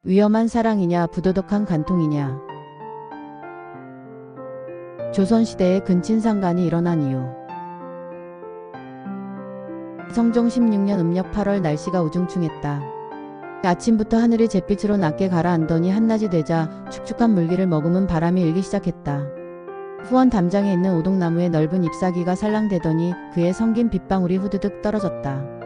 위험한 사랑이냐 부도덕한 간통이냐. 조선시대에 근친상간이 일어난 이유. 성종 16년 음력 8월 날씨가 우중충했다. 아침부터 하늘이 잿빛으로 낮게 가라앉더니 한낮이 되자 축축한 물기를 머금은 바람이 일기 시작했다. 후원 담장에 있는 오동나무의 넓은 잎사귀가 살랑대더니 그의 성긴 빗방울이 후드득 떨어졌다.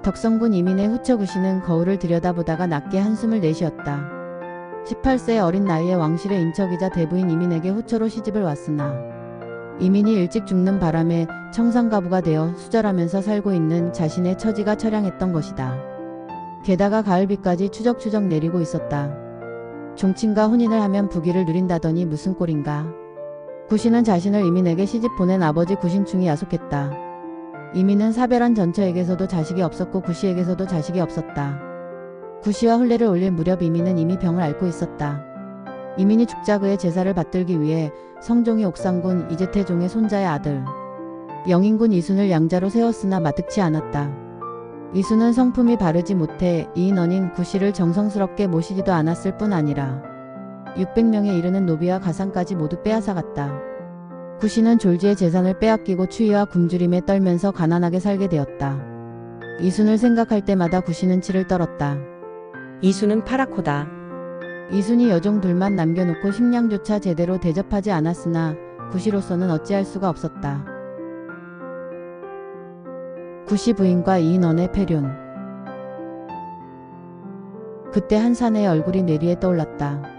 덕성군 이민의 후처구씨는 거울을 들여다보다가 낮게 한숨을 내쉬었다. 18세의 어린 나이에 왕실의 인척이자 대부인 이민에게 후처로 시집을 왔으나 이민이 일찍 죽는 바람에 청산가부가 되어 수절하면서 살고 있는 자신의 처지가 처량했던 것이다. 게다가 가을비까지 추적추적 내리고 있었다. 종친과 혼인을 하면 부귀를 누린다더니 무슨 꼴인가. 구씨는 자신을 이민에게 시집 보낸 아버지 구신충이 야속했다. 이민은 사별한 전처에게서도 자식이 없었고 구씨에게서도 자식이 없었다. 구씨와 혼례를 올릴 무렵 이민은 이미 병을 앓고 있었다. 이민이 죽자 그의 제사를 받들기 위해 성종이 옥상군 이재태종의 손자의 아들 영인군 이순을 양자로 세웠으나 마뜩치 않았다. 이순은 성품이 바르지 못해 이인언인 구씨를 정성스럽게 모시지도 않았을 뿐 아니라 600명에 이르는 노비와 가상까지 모두 빼앗아갔다. 구씨는 졸지에 재산을 빼앗기고 추위와 굶주림에 떨면서 가난하게 살게 되었다. 이순을 생각할 때마다 구씨는 치를 떨었다. 이순은 파랗고다. 이순이 여종 둘만 남겨놓고 식량조차 제대로 대접하지 않았으나 구씨로서는 어찌할 수가 없었다. 구씨 부인과 이인언의 폐륜. 그때 한 사내의 얼굴이 뇌리에 떠올랐다.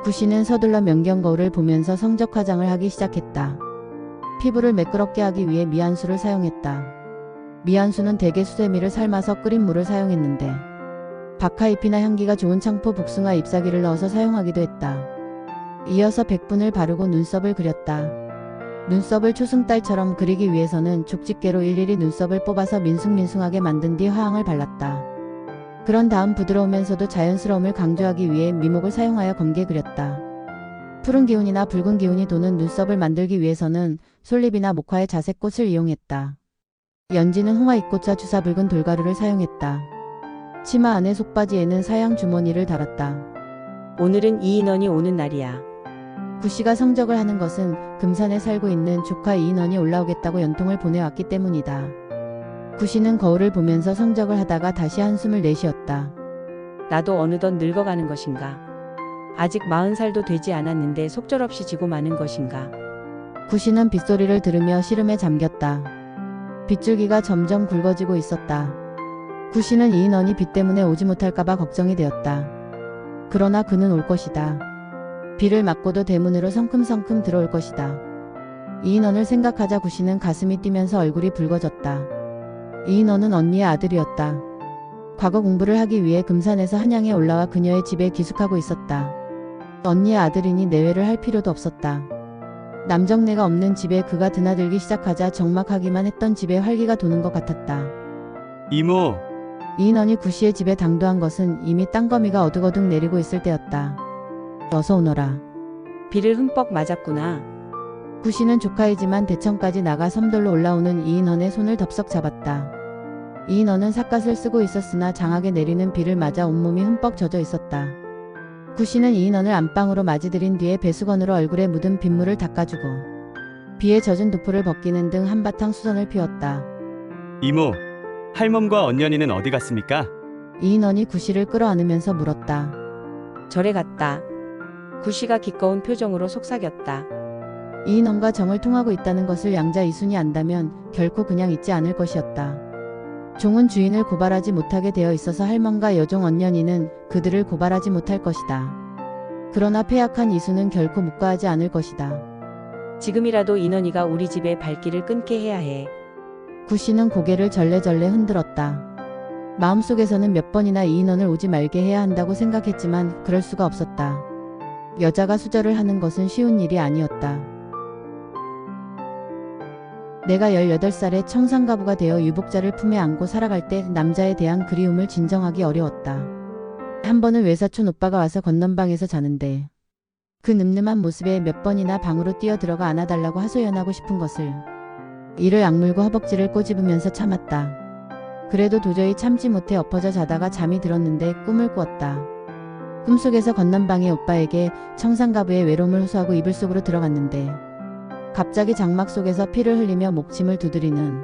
구씨는 서둘러 명경거울을 보면서 성적 화장을 하기 시작했다. 피부를 매끄럽게 하기 위해 미안수를 사용했다. 미안수는 대개 수세미를 삶아서 끓인 물을 사용했는데 박하잎이나 향기가 좋은 창포 복숭아 잎사귀를 넣어서 사용하기도 했다. 이어서 백분을 바르고 눈썹을 그렸다. 눈썹을 초승달처럼 그리기 위해서는 족집게로 일일이 눈썹을 뽑아서 민숭민숭하게 만든 뒤 화항을 발랐다. 그런 다음 부드러우면서도 자연스러움을 강조하기 위해 미목을 사용하여 검게 그렸다. 푸른 기운이나 붉은 기운이 도는 눈썹을 만들기 위해서는 솔잎이나 목화의 자색꽃을 이용했다. 연지는 홍화잎꽃과 주사 붉은 돌가루를 사용했다. 치마 안에 속바지에는 사양 주머니를 달았다. 오늘은 이인언이 오는 날이야. 구씨가 성적을 하는 것은 금산에 살고 있는 조카 이인언이 올라오겠다고 연통을 보내왔기 때문이다. 구씨는 거울을 보면서 성적을 하다가 다시 한숨을 내쉬었다. 나도 어느덧 늙어가는 것인가. 아직 40살도 되지 않았는데 속절없이 지고 마는 것인가. 구씨는 빗소리를 들으며 시름에 잠겼다. 빗줄기가 점점 굵어지고 있었다. 구씨는 이인언이 비 때문에 오지 못할까봐 걱정이 되었다. 그러나 그는 올 것이다. 비를 맞고도 대문으로 성큼성큼 들어올 것이다. 이인언을 생각하자 구씨는 가슴이 뛰면서 얼굴이 붉어졌다. 이인언은 언니의 아들이었다. 과거 공부를 하기 위해 금산에서 한양에 올라와 그녀의 집에 기숙하고 있었다. 언니의 아들이니 내외를 할 필요도 없었다. 남정네가 없는 집에 그가 드나들기 시작하자 적막하기만 했던 집에 활기가 도는 것 같았다. 이모, 이인언이 구씨의 집에 당도한 것은 이미 땅거미가 어둑어둑 내리고 있을 때였다. 어서 오너라. 비를 흠뻑 맞았구나. 구씨는 조카이지만 대천까지 나가 섬돌로 올라오는 이인언의 손을 덥석 잡았다. 이인언은 삿갓을 쓰고 있었으나 장하게 내리는 비를 맞아 온몸이 흠뻑 젖어 있었다. 구씨는 이인언을 안방으로 맞이들인 뒤에 배수건으로 얼굴에 묻은 빗물을 닦아주고 비에 젖은 도포를 벗기는 등 한바탕 수선을 피웠다. 이모, 할멈과 언년이는 어디 갔습니까? 이인언이 구씨를 끌어안으면서 물었다. 절에 갔다. 구씨가 기꺼운 표정으로 속삭였다. 이인언과 정을 통하고 있다는 것을 양자 이순이 안다면 결코 그냥 있지 않을 것이었다. 종은 주인을 고발하지 못하게 되어 있어서 할멈과 여종 언년이는 그들을 고발하지 못할 것이다. 그러나 패약한 이순은 결코 묵과하지 않을 것이다. 지금이라도 인언이가 우리 집에 발길을 끊게 해야 해. 구씨는 고개를 절레절레 흔들었다. 마음속에서는 몇 번이나 이인언을 오지 말게 해야 한다고 생각했지만 그럴 수가 없었다. 여자가 수절을 하는 것은 쉬운 일이 아니었다. 내가 18살에 청산가부가 되어 유복자를 품에 안고 살아갈 때 남자에 대한 그리움을 진정하기 어려웠다. 한 번은 외사촌 오빠가 와서 건넌방에서 자는데 그 늠름한 모습에 몇 번이나 방으로 뛰어들어가 안아달라고 하소연하고 싶은 것을 이를 악물고 허벅지를 꼬집으면서 참았다. 그래도 도저히 참지 못해 엎어져 자다가 잠이 들었는데 꿈을 꾸었다. 꿈속에서 건넌방의 오빠에게 청산가부의 외로움을 호소하고 이불 속으로 들어갔는데 갑자기 장막 속에서 피를 흘리며 목침을 두드리는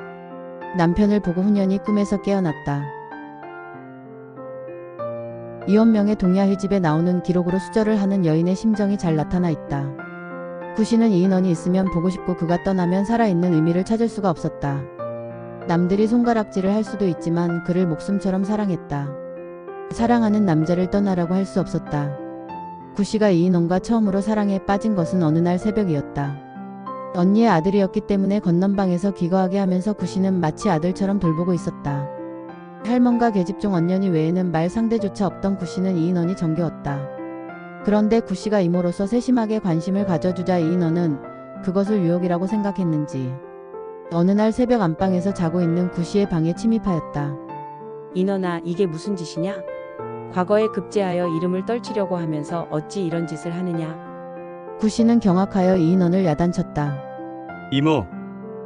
남편을 보고 훈연히 꿈에서 깨어났다. 이원명의 동야 일집에 나오는 기록으로 수절을 하는 여인의 심정이 잘 나타나 있다. 구씨는 이 인원이 있으면 보고 싶고 그가 떠나면 살아있는 의미를 찾을 수가 없었다. 남들이 손가락질을 할 수도 있지만 그를 목숨처럼 사랑했다. 사랑하는 남자를 떠나라고 할 수 없었다. 구씨가 이 인원과 처음으로 사랑에 빠진 것은 어느 날 새벽이었다. 언니의 아들이었기 때문에 건넌방에서 기거하게 하면서 구씨는 마치 아들처럼 돌보고 있었다. 할멈과 계집종 언년이 외에는 말 상대조차 없던 구씨는 이 인원이 정겨웠다. 그런데 구씨가 이모로서 세심하게 관심을 가져주자 이 인원은 그것을 유혹이라고 생각했는지 어느 날 새벽 안방에서 자고 있는 구씨의 방에 침입하였다. 인원아, 이게 무슨 짓이냐? 과거에 급제하여 이름을 떨치려고 하면서 어찌 이런 짓을 하느냐? 구씨는 경악하여 이 인원을 야단쳤다. 이모,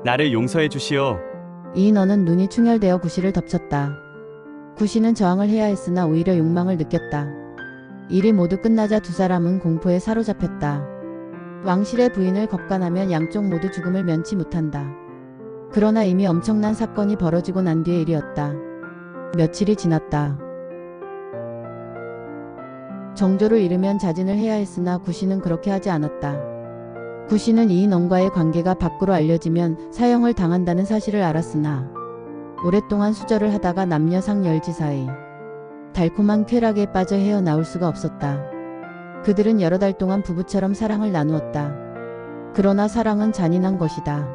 나를 용서해 주시오. 이 인원은 눈이 충혈되어 구씨를 덮쳤다. 구씨는 저항을 해야 했으나 오히려 욕망을 느꼈다. 일이 모두 끝나자 두 사람은 공포에 사로잡혔다. 왕실의 부인을 겁간하면 양쪽 모두 죽음을 면치 못한다. 그러나 이미 엄청난 사건이 벌어지고 난 뒤의 일이었다. 며칠이 지났다. 정조를 잃으면 자진을 해야 했으나 구씨는 그렇게 하지 않았다. 구씨는 이 인원과의 관계가 밖으로 알려지면 사형을 당한다는 사실을 알았으나 오랫동안 수절을 하다가 남녀상열지 사이 달콤한 쾌락에 빠져 헤어나올 수가 없었다. 그들은 여러 달 동안 부부처럼 사랑을 나누었다. 그러나 사랑은 잔인한 것이다.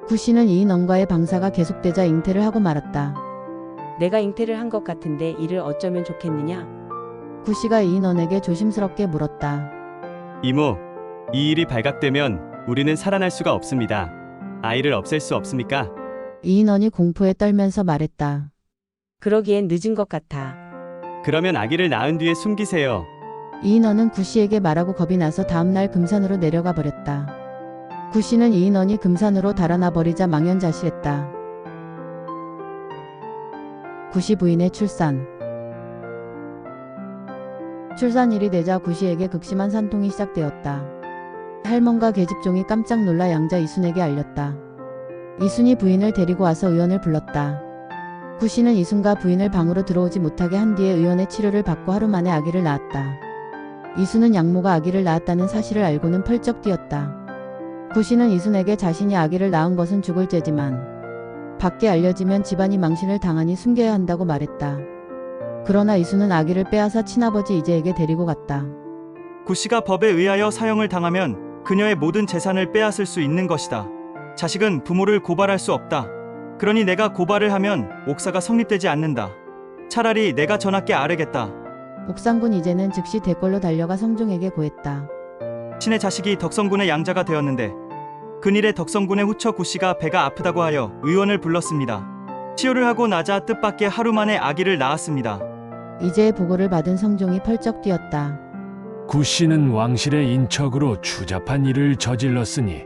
구씨는 이 인원과의 방사가 계속되자 잉태를 하고 말았다. 내가 잉태를 한 것 같은데 이를 어쩌면 좋겠느냐? 구씨가 이 인원에게 조심스럽게 물었다. 이모, 이 일이 발각되면 우리는 살아날 수가 없습니다. 아이를 없앨 수 없습니까? 이 인원이 공포에 떨면서 말했다. 그러기엔 늦은 것 같아. 그러면 아기를 낳은 뒤에 숨기세요. 이 인원은 구씨에게 말하고 겁이 나서 다음날 금산으로 내려가 버렸다. 구씨는 이 인원이 금산으로 달아나 버리자 망연자실했다. 구씨 부인의 출산. 출산일이 되자 구씨에게 극심한 산통이 시작되었다. 할멈과 계집종이 깜짝 놀라 양자 이순에게 알렸다. 이순이 부인을 데리고 와서 의원을 불렀다. 구씨는 이순과 부인을 방으로 들어오지 못하게 한 뒤에 의원의 치료를 받고 하루 만에 아기를 낳았다. 이순은 양모가 아기를 낳았다는 사실을 알고는 펄쩍 뛰었다. 구씨는 이순에게 자신이 아기를 낳은 것은 죽을 죄지만 밖에 알려지면 집안이 망신을 당하니 숨겨야 한다고 말했다. 그러나 이순은 아기를 빼앗아 친아버지 이재에게 데리고 갔다. 구씨가 법에 의하여 사형을 당하면 그녀의 모든 재산을 빼앗을 수 있는 것이다. 자식은 부모를 고발할 수 없다. 그러니 내가 고발을 하면 옥사가 성립되지 않는다. 차라리 내가 전하께 아뢰겠다. 옥상군 이재는 즉시 대궐로 달려가 성종에게 고했다. 친의 자식이 덕성군의 양자가 되었는데 근일에 덕성군의 후처 구씨가 배가 아프다고 하여 의원을 불렀습니다. 치료를 하고 나자 뜻밖의 하루 만에 아기를 낳았습니다. 이재의 보고를 받은 성종이 펄쩍 뛰었다. 구씨는 왕실의 인척으로 추잡한 일을 저질렀으니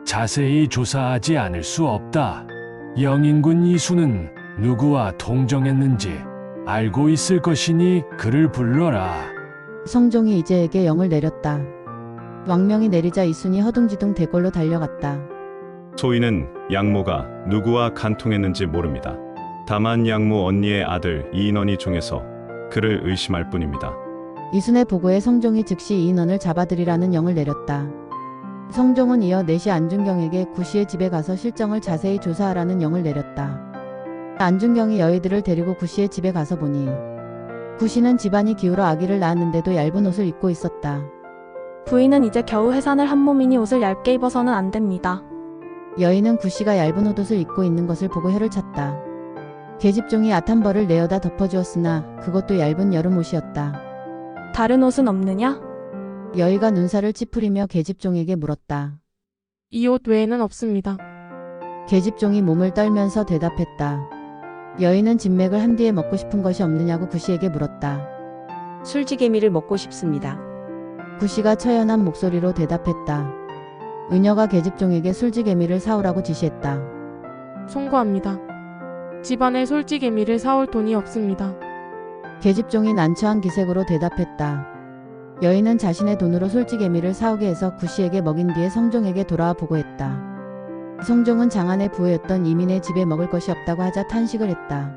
자세히 조사하지 않을 수 없다. 영인군 이순은 누구와 동정했는지 알고 있을 것이니 그를 불러라. 성종이 이재에게 영을 내렸다. 왕명이 내리자 이순이 허둥지둥 대궐로 달려갔다. 소인은 양모가 누구와 간통했는지 모릅니다. 다만 양모 언니의 아들 이인원이 중에서 그를 의심할 뿐입니다. 이순의 보고에 성종이 즉시 이 인원을 잡아들이라는 영을 내렸다. 성종은 이어 내시 안중경에게 구씨의 집에 가서 실정을 자세히 조사하라는 영을 내렸다. 안중경이 여의들을 데리고 구씨의 집에 가서 보니 구씨는 집안이 기울어 아기를 낳았는데도 얇은 옷을 입고 있었다. 부인은 이제 겨우 해산을 한 몸이니 옷을 얇게 입어서는 안 됩니다. 여인은 구씨가 얇은 옷을 입고 있는 것을 보고 혀를 찼다. 계집종이 아탄벌을 내어다 덮어주었으나 그것도 얇은 여름 옷이었다. 다른 옷은 없느냐? 여의가 눈살을 찌푸리며 계집종에게 물었다. 이 옷 외에는 없습니다. 계집종이 몸을 떨면서 대답했다. 여인은 진맥을 한 뒤에 먹고 싶은 것이 없느냐고 구씨에게 물었다. 술지개미를 먹고 싶습니다. 구씨가 처연한 목소리로 대답했다. 은여가 계집종에게 술지개미를 사오라고 지시했다. 송구합니다. 집안에 솔지개미를 사올 돈이 없습니다. 계집종이 난처한 기색으로 대답했다. 여인은 자신의 돈으로 솔직애미를 사오게 해서 구씨에게 먹인 뒤에 성종에게 돌아와 보고했다. 성종은 장안의 부호였던 이민의 집에 먹을 것이 없다고 하자 탄식을 했다.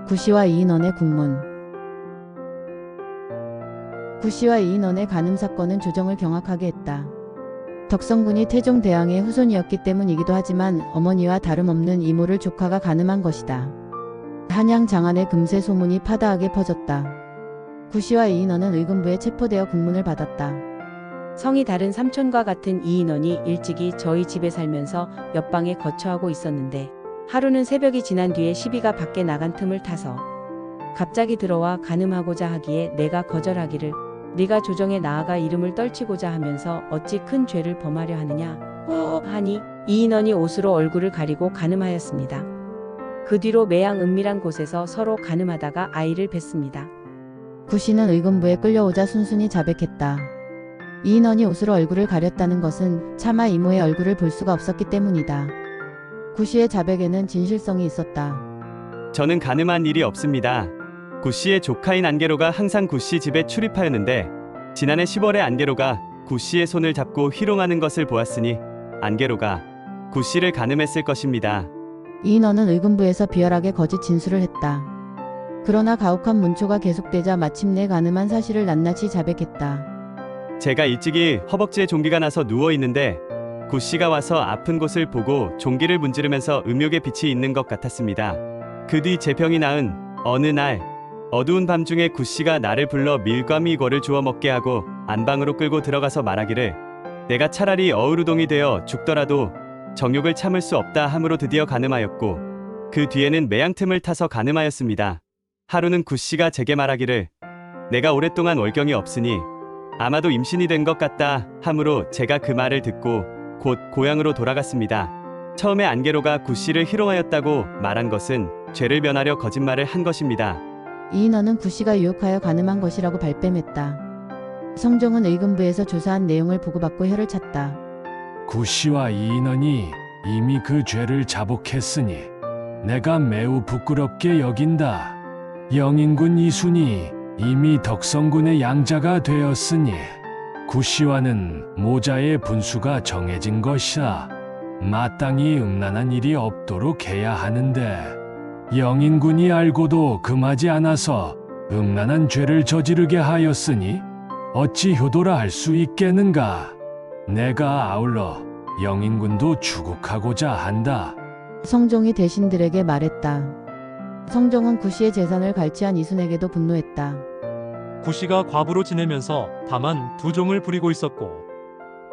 구씨와 이인원의 국문. 구씨와 이인원의 간음 사건은 조정을 경악하게 했다. 덕성군이 태종대왕의 후손이었기 때문이기도 하지만 어머니와 다름없는 이모를 조카가 간음한 것이다. 한양 장안의 금세 소문이 파다하게 퍼졌다. 구씨와 이인원은 의금부에 체포되어 국문을 받았다. 성이 다른 삼촌과 같은 이인원이 일찍이 저희 집에 살면서 옆방에 거처하고 있었는데 하루는 새벽이 지난 뒤에 시비가 밖에 나간 틈을 타서 갑자기 들어와 간음하고자 하기에 내가 거절하기를 네가 조정에 나아가 이름을 떨치고자 하면서 어찌 큰 죄를 범하려 하느냐 하니 이인원이 옷으로 얼굴을 가리고 간음하였습니다. 그 뒤로 매양 은밀한 곳에서 서로 간음하다가 아이를 뱄습니다. 구씨는 의금부에 끌려오자 순순히 자백했다. 이인원이 옷으로 얼굴을 가렸다는 것은 차마 이모의 얼굴을 볼 수가 없었기 때문이다. 구씨의 자백에는 진실성이 있었다. 저는 간음한 일이 없습니다. 구씨의 조카인 안개로가 항상 구씨 집에 출입하였는데 지난해 10월에 안개로가 구씨의 손을 잡고 희롱하는 것을 보았으니 안개로가 구씨를 간음했을 것입니다. 이인원은 의금부에서 비열하게 거짓 진술을 했다. 그러나 가혹한 문초가 계속되자 마침내 간음한 사실을 낱낱이 자백했다. 제가 일찍이 허벅지에 종기가 나서 누워있는데 구씨가 와서 아픈 곳을 보고 종기를 문지르면서 음욕의 빛이 있는 것 같았습니다. 그 뒤 제 병이 나은 어느 날 어두운 밤중에 구씨가 나를 불러 밀과 미궐을 주워 먹게 하고 안방으로 끌고 들어가서 말하기를 내가 차라리 어우루동이 되어 죽더라도 정욕을 참을 수 없다 함으로 드디어 간음하였고 그 뒤에는 매양 틈을 타서 간음하였습니다. 하루는 구씨가 제게 말하기를 내가 오랫동안 월경이 없으니 아마도 임신이 된 것 같다 함으로 제가 그 말을 듣고 곧 고향으로 돌아갔습니다. 처음에 안개로가 구씨를 희롱하였다고 말한 것은 죄를 면하려 거짓말을 한 것입니다. 이인원은 구씨가 유혹하여 간음한 것이라고 발뺌했다. 성종은 의금부에서 조사한 내용을 보고받고 혀를 찼다. 구씨와 이인원이 이미 그 죄를 자복했으니 내가 매우 부끄럽게 여긴다. 영인군 이순이 이미 덕성군의 양자가 되었으니 구씨와는 모자의 분수가 정해진 것이라 마땅히 음란한 일이 없도록 해야 하는데 영인군이 알고도 금하지 않아서 음란한 죄를 저지르게 하였으니 어찌 효도라 할 수 있겠는가. 내가 아울러 영인군도 추국하고자 한다. 성종이 대신들에게 말했다. 성종은 구씨의 재산을 갈취한 이순에게도 분노했다. 구씨가 과부로 지내면서 다만 두 종을 부리고 있었고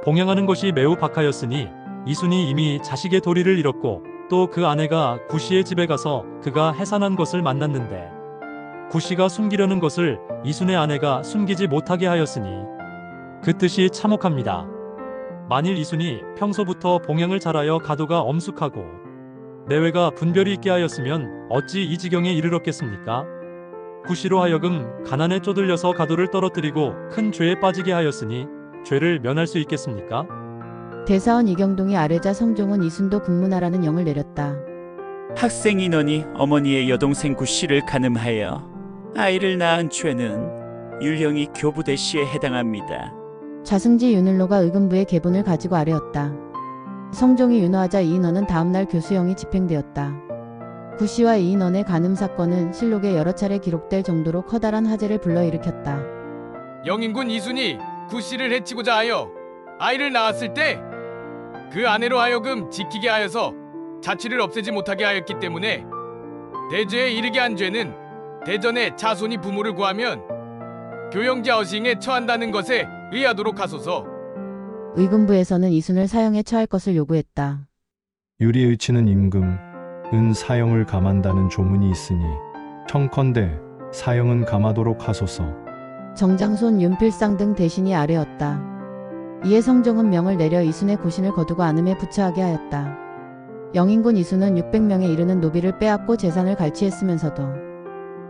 봉양하는 것이 매우 박하였으니 이순이 이미 자식의 도리를 잃었고 또 그 아내가 구씨의 집에 가서 그가 해산한 것을 만났는데 구씨가 숨기려는 것을 이순의 아내가 숨기지 못하게 하였으니 그 뜻이 참혹합니다. 만일 이순이 평소부터 봉양을 잘하여 가도가 엄숙하고 내외가 분별이 있게 하였으면 어찌 이 지경에 이르렀겠습니까? 구씨로 하여금 가난에 쪼들려서 가도를 떨어뜨리고 큰 죄에 빠지게 하였으니 죄를 면할 수 있겠습니까? 대사원 이경동이 아뢰자 성종은 이순도 국문하라는 영을 내렸다. 학생 인원이 어머니의 여동생 구씨를 간음하여 아이를 낳은 죄는 율령이 교부대 시에 해당합니다. 좌승지 윤을로가 의금부의 계본을 가지고 아뢰었다. 성종이 윤호하자 이인원은 다음날 교수형이 집행되었다. 구씨와 이인원의 간음 사건은 실록에 여러 차례 기록될 정도로 커다란 화제를 불러일으켰다. 영인군 이순이 구씨를 해치고자 하여 아이를 낳았을 때 그 아내로 하여금 지키게 하여서 자취를 없애지 못하게 하였기 때문에 대죄에 이르게 한 죄는 대전에 자손이 부모를 구하면 교영자 어싱에 처한다는 것에 의하도록 하소서. 의금부에서는 이순을 사형에 처할 것을 요구했다. 유리의치는 임금, 은 사형을 감한다는 조문이 있으니 청컨대 사형은 감하도록 하소서. 정장손, 윤필상 등 대신이 아뢰었다. 이에 성종은 명을 내려 이순의 고신을 거두고 안음에 부처하게 하였다. 영인군 이순은 600명에 이르는 노비를 빼앗고 재산을 갈취했으면서도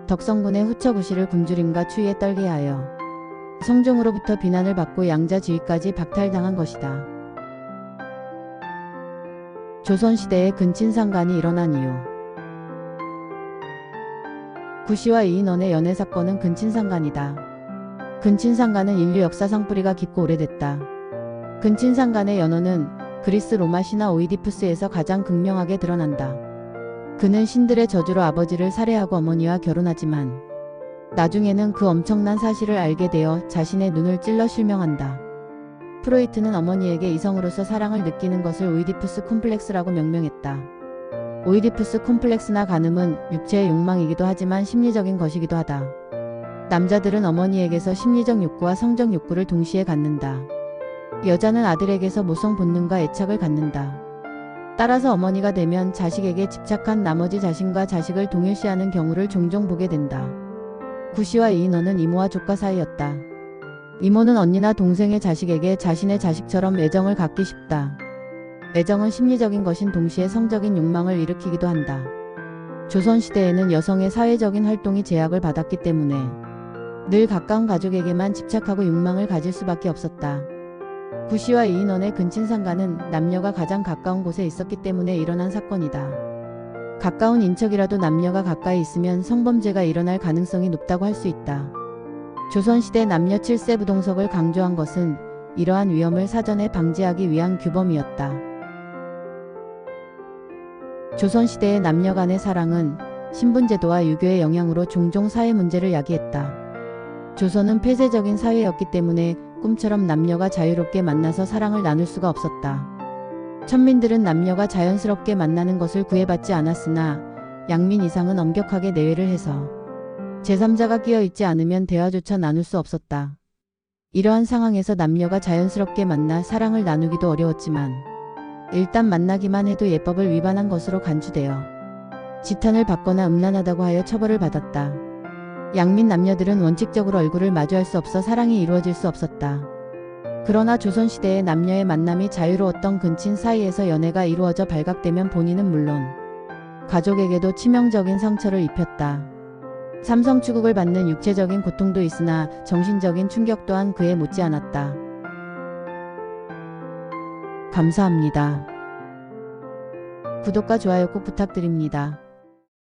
덕성군의 후처 구씨를 굶주림과 추위에 떨게 하여 성종으로부터 비난을 받고 양자 지위까지 박탈당한 것이다. 조선시대에 근친상간이 일어난 이유. 구씨와 이인원의 연애 사건은 근친상간이다. 근친상간은 인류 역사상 뿌리가 깊고 오래됐다. 근친상간의 연호는 그리스 로마 신화 오이디푸스에서 가장 극명하게 드러난다. 그는 신들의 저주로 아버지를 살해하고 어머니와 결혼하지만 나중에는 그 엄청난 사실을 알게 되어 자신의 눈을 찔러 실명한다. 프로이트는 어머니에게 이성으로서 사랑을 느끼는 것을 오이디푸스 콤플렉스라고 명명했다. 오이디푸스 콤플렉스나 간음은 육체의 욕망이기도 하지만 심리적인 것이기도 하다. 남자들은 어머니에게서 심리적 욕구와 성적 욕구를 동시에 갖는다. 여자는 아들에게서 모성 본능과 애착을 갖는다. 따라서 어머니가 되면 자식에게 집착한 나머지 자신과 자식을 동일시하는 경우를 종종 보게 된다. 구씨와 이인원은 이모와 조카 사이였다. 이모는 언니나 동생의 자식에게 자신의 자식처럼 애정을 갖기 쉽다. 애정은 심리적인 것인 동시에 성적인 욕망을 일으키기도 한다. 조선시대에는 여성의 사회적인 활동이 제약을 받았기 때문에 늘 가까운 가족에게만 집착하고 욕망을 가질 수밖에 없었다. 구씨와 이인원의 근친상간은 남녀가 가장 가까운 곳에 있었기 때문에 일어난 사건이다. 가까운 인척이라도 남녀가 가까이 있으면 성범죄가 일어날 가능성이 높다고 할 수 있다. 조선시대 남녀 7세 부동석을 강조한 것은 이러한 위험을 사전에 방지하기 위한 규범이었다. 조선시대의 남녀 간의 사랑은 신분제도와 유교의 영향으로 종종 사회 문제를 야기했다. 조선은 폐쇄적인 사회였기 때문에 꿈처럼 남녀가 자유롭게 만나서 사랑을 나눌 수가 없었다. 천민들은 남녀가 자연스럽게 만나는 것을 구애받지 않았으나 양민 이상은 엄격하게 내외를 해서 제3자가 끼어 있지 않으면 대화조차 나눌 수 없었다. 이러한 상황에서 남녀가 자연스럽게 만나 사랑을 나누기도 어려웠지만 일단 만나기만 해도 예법을 위반한 것으로 간주되어 지탄을 받거나 음란하다고 하여 처벌을 받았다. 양민 남녀들은 원칙적으로 얼굴을 마주할 수 없어 사랑이 이루어질 수 없었다. 그러나 조선시대의 남녀의 만남이 자유로웠던 근친 사이에서 연애가 이루어져 발각되면 본인은 물론 가족에게도 치명적인 상처를 입혔다. 삼성 추국을 받는 육체적인 고통도 있으나 정신적인 충격 또한 그에 못지않았다. 감사합니다. 구독과 좋아요 꼭 부탁드립니다.